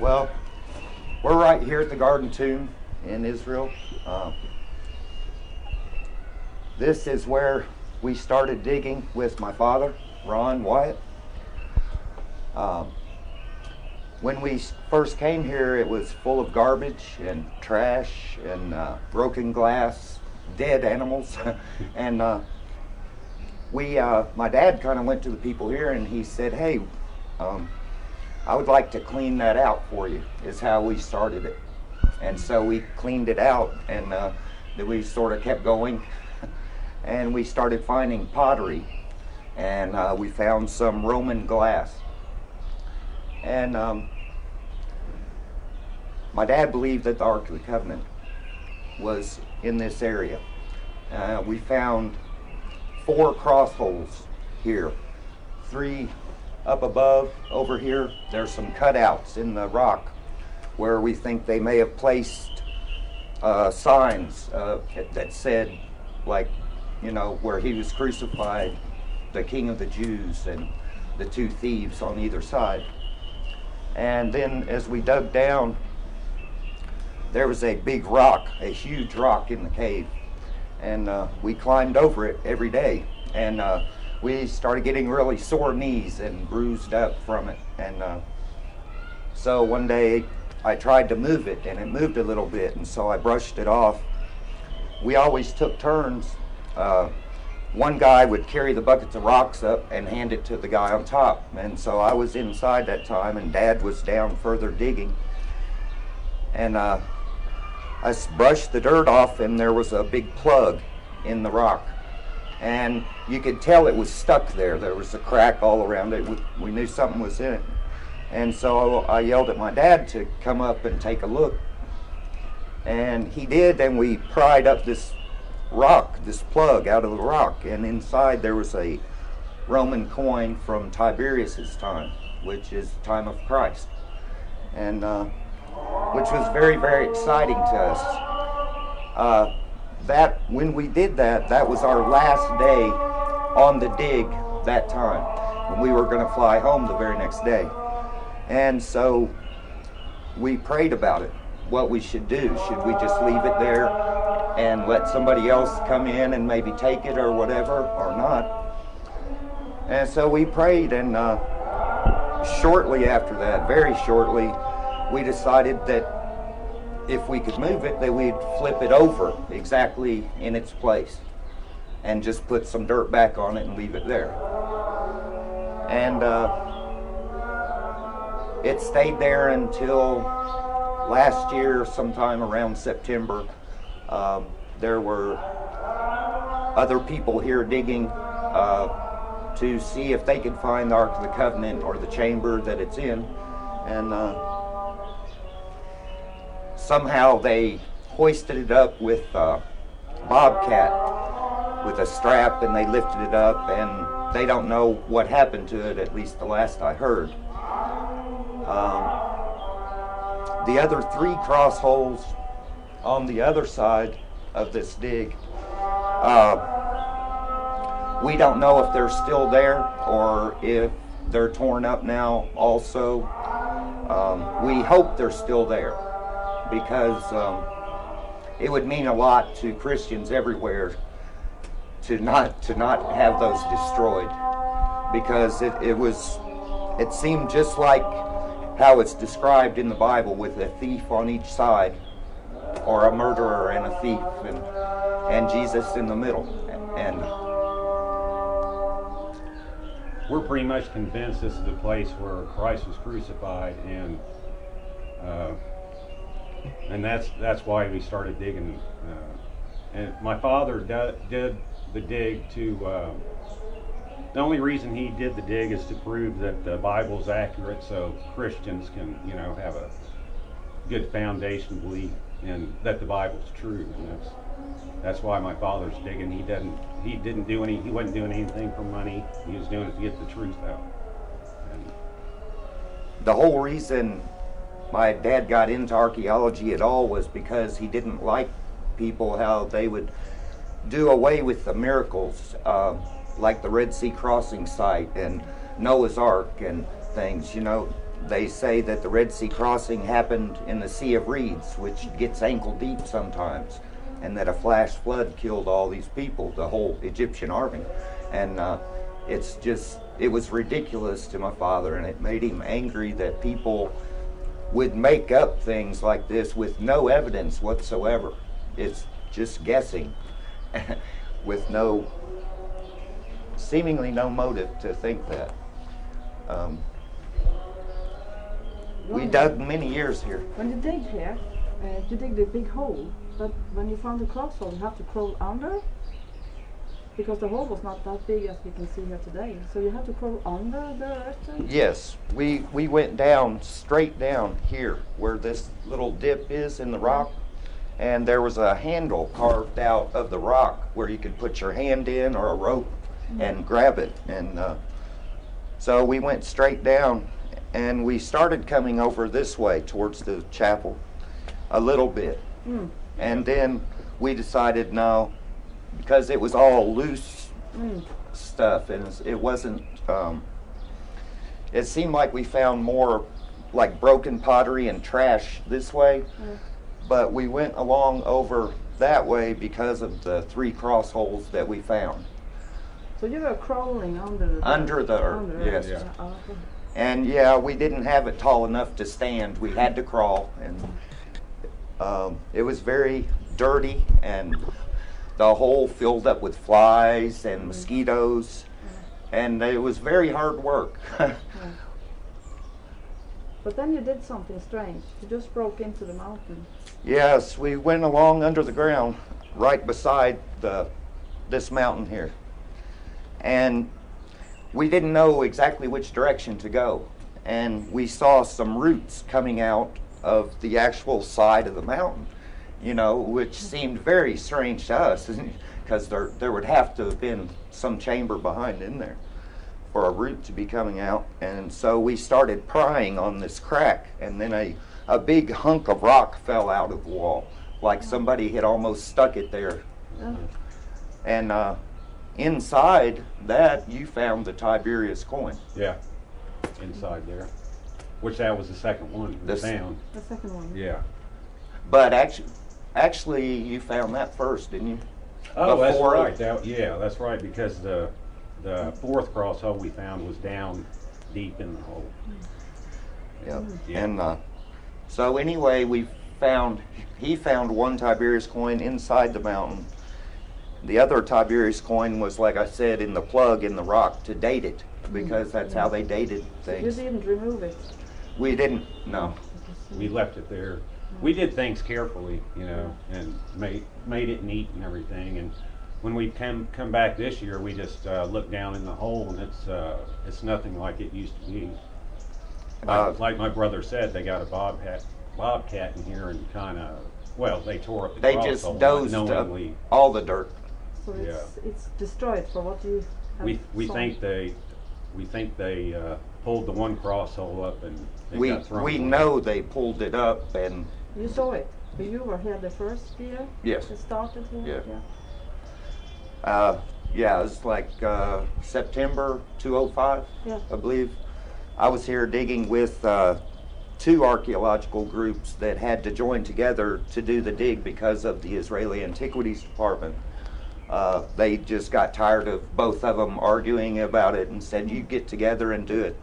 Well, we're right here at the Garden Tomb in Israel. This is where we started digging with my father, Ron Wyatt. When we first came here, it was full of garbage and trash and broken glass, dead animals. And my dad kind of went to the people here and he said, hey, I would like to clean that out for you, is how we started it. And so we cleaned it out, and then we sort of kept going. And we started finding pottery, and we found some Roman glass. And my dad believed that the Ark of the Covenant was in this area. We found 4 cross holes here, 3 up above. Over here, there's some cutouts in the rock where we think they may have placed signs that said, like, you know, where he was crucified, the King of the Jews, and the 2 thieves on either side. And then as we dug down, there was a big rock, a huge rock in the cave. And we climbed over it every day. And we started getting really sore knees and bruised up from it. And so one day I tried to move it, and it moved a little bit, and so I brushed it off. We always took turns. One guy would carry the buckets of rocks up and hand it to the guy on top. And so I was inside that time, and Dad was down further digging. And I brushed the dirt off, and there was a big plug in the rock. And you could tell it was stuck there. There was a crack all around it. We knew something was in it. And so I yelled at my dad to come up and take a look. And he did, and we pried up this rock, this plug out of the rock. And inside there was a Roman coin from Tiberius's time, which is the time of Christ. And which was very, very exciting to us. When we did that, that was our last day on the dig that time, when we were going to fly home the very next day. And so we prayed about it, what we should do. Should we just leave it there and let somebody else come in and maybe take it or whatever, or not? And so we prayed, and shortly after that, very shortly, we decided that if we could move it, that we'd flip it over exactly in its place and just put some dirt back on it and leave it there. And it stayed there until last year, sometime around September. There were other people here digging to see if they could find the Ark of the Covenant or the chamber that it's in. And somehow they hoisted it up with a bobcat with a strap, and they lifted it up, and they don't know what happened to it, at least the last I heard. The other 3 cross holes on the other side of this dig, we don't know if they're still there or if they're torn up now also. We hope they're still there, because it would mean a lot to Christians everywhere to not have those destroyed, because it seemed just like how it's described in the Bible, with a thief on each side, or a murderer and a thief, and Jesus in the middle. And we're pretty much convinced this is the place where Christ was crucified, and that's why we started digging. And my father did the dig to. The only reason he did the dig is to prove that the Bible's accurate, so Christians can, have a good foundation to believe in that the Bible's true. And that's why my father's digging. He wasn't doing anything for money. He was doing it to get the truth out. And the whole reason my dad got into archaeology at all was because he didn't like people, how they would do away with the miracles, like the Red Sea crossing site and Noah's Ark and things. they say that the Red Sea crossing happened in the Sea of Reeds, which gets ankle deep sometimes, and that a flash flood killed all these people, the whole Egyptian army. And it was ridiculous to my father, and it made him angry that people would make up things like this with no evidence whatsoever. It's just guessing with seemingly no motive to think that. We dug many years here. When you dig here, you dig the big hole, but when you found the cross hole, you have to crawl under, because the hole was not that big as we can see here today. So you have to crawl under the earth? Yes, we went down, straight down here, where this little dip is in the rock, and there was a handle carved out of the rock where you could put your hand in or a rope and grab it. And so we went straight down, and we started coming over this way towards the chapel a little bit. And then we decided no, because it was all loose stuff, and it wasn't, it seemed like we found more like broken pottery and trash this way, but we went along over that way because of the 3 cross holes that we found. So you were crawling under the earth, yes. Yeah. Oh, okay. And yeah, we didn't have it tall enough to stand. We had to crawl, and it was very dirty, and the hole filled up with flies and mosquitoes, and it was very hard work. But then you did something strange. You just broke into the mountain. Yes, we went along under the ground right beside this mountain here, and we didn't know exactly which direction to go, and we saw some roots coming out of the actual side of the mountain, you know, which seemed very strange to us, because there would have to have been some chamber behind in there for a root to be coming out. And so we started prying on this crack, and then a big hunk of rock fell out of the wall, like somebody had almost stuck it there. And inside that, you found the Tiberius coin. Yeah, inside there. Which that was the second one we found. The second one. Yeah. But actually, you found that first, didn't you? Oh, that's right. Yeah, that's right, because the 4th cross hole we found was down deep in the hole. Yeah. Yeah. And so anyway, he found one Tiberius coin inside the mountain. The other Tiberius coin was, like I said, in the plug in the rock to date it, because that's how they dated things. You didn't remove it? We didn't, no. We left it there. We did things carefully, you know, and made it neat and everything. And when we come back this year, we just look down in the hole, and it's nothing like it used to be. Like my brother said, they got a bobcat in here, and kind of, well, they tore up the They cross just hole dozed up unknowingly. all the dirt. So it's destroyed for what you have We saw. think they pulled the one cross hole up, and it got thrown We away. know they pulled it up, and You saw it, but you were here the first year? yes. It started here? Yeah. Yeah, it was like September 2005, Yeah. I believe. I was here digging with 2 archaeological groups that had to join together to do the dig because of the Israeli Antiquities Department. They just got tired of both of them arguing about it and said, you get together and do it.